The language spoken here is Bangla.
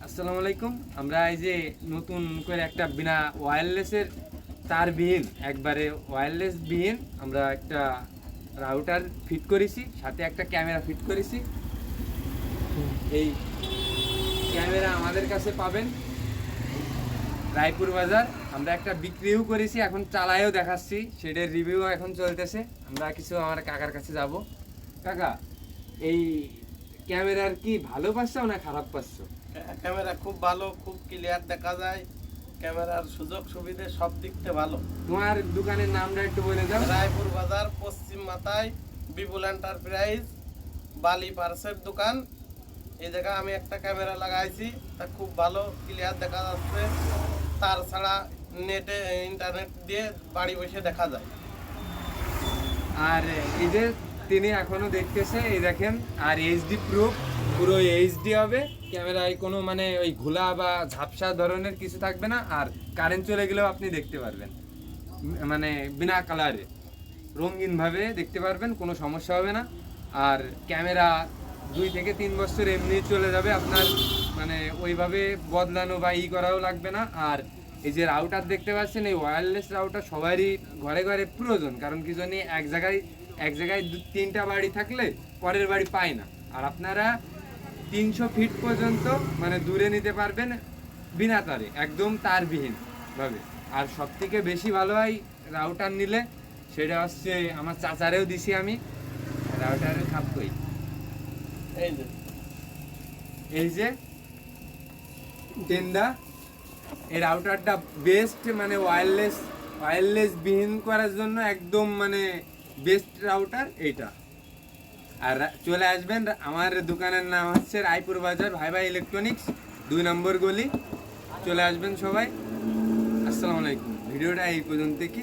আসসালামু আলাইকুম। আমরা এই যে নতুন করে একটা বিনা ওয়্যারলেসের তারবিহীন একবারে ওয়্যারলেস বিহীন আমরা একটা রাউটার ফিট করেছি, সাথে একটা ক্যামেরা ফিট করেছি। এই ক্যামেরা আমাদের কাছে পাবেন রায়পুর বাজার। আমরা একটা বিক্রিও করেছি, এখন চালায়ও দেখাচ্ছি, সেটার রিভিউ এখন চলতেছে। আমরা কিছু আমার কাকার কাছে যাব। কাকা, এই ক্যামেরার কি ভালো পাচ্ছো না খারাপ পাচ্ছো? ক্যামেরা খুব ভালো, খুব ক্লিয়ার দেখা যায়। ক্যামেরার সুযোগ সুবিধে সব দিক থেকে ভালো। তোমার দোকানের নামটা একটু বলে দাও। রায়পুর বাজার, পশ্চিম মাথায় বিপুল এন্টারপ্রাইজ, বালি পার্সের দোকান। এই জায়গায় আমি একটা ক্যামেরা লাগাইছি, তা খুব ভালো ক্লিয়ার দেখা যাচ্ছে। তার ছাড়া নেটে ইন্টারনেট দিয়ে বাড়ি বসে দেখা যায়। আর এই যে তিনি এখনো দেখতেছে, এই দেখেন, আর এইচডি প্রুফ, পুরো এইচডি হবে। ক্যামেরায় কোনো মানে ওই ঘোলা বা ঝাপসা ধরনের কিছু থাকবে না। আর কারেন্ট চলে গেলেও আপনি দেখতে পারবেন, মানে বিনা কালারে রঙিনভাবে দেখতে পারবেন, কোনো সমস্যা হবে না। আর ক্যামেরা 2 থেকে 3 বছর এমনি চলে যাবে আপনার, মানে ওইভাবে বদলানো বা করাও লাগবে না। আর এই যে রাউটার দেখতে পাচ্ছেন, এই ওয়্যারলেস রাউটার সবারই ঘরে ঘরে প্রয়োজন। কারণ কি জানি, এক জায়গায় 3টা বাড়ি থাকলে পরের বাড়ি পায় না। আর আপনারা 300 ফিট পর্যন্ত মানে দূরে নিতে পারবেন বিনা তারে, একদম তারবিহীন ভাবে। আর সব থেকে বেশি ভালো হয় রাউটার নিলে, সেটা হচ্ছে আমার চাচারেও দিছি আমি রাউটারের খাপ কই। এই যে এই যে টেন্ডা, এই রাউটারটা বেস্ট, মানে ওয়্যারলেস বিহীন করার জন্য একদম মানে বেস্ট রাউটার এইটা। আর চলে আসবেন, আমার দোকানের নাম হচ্ছে রায়পুর বাজার ভাইবা ইলেকট্রনিক্স, 2 নম্বর গলি। চলে আসবেন সবাই। আসসালামু আলাইকুম। ভিডিওটা এই পর্যন্ত কি।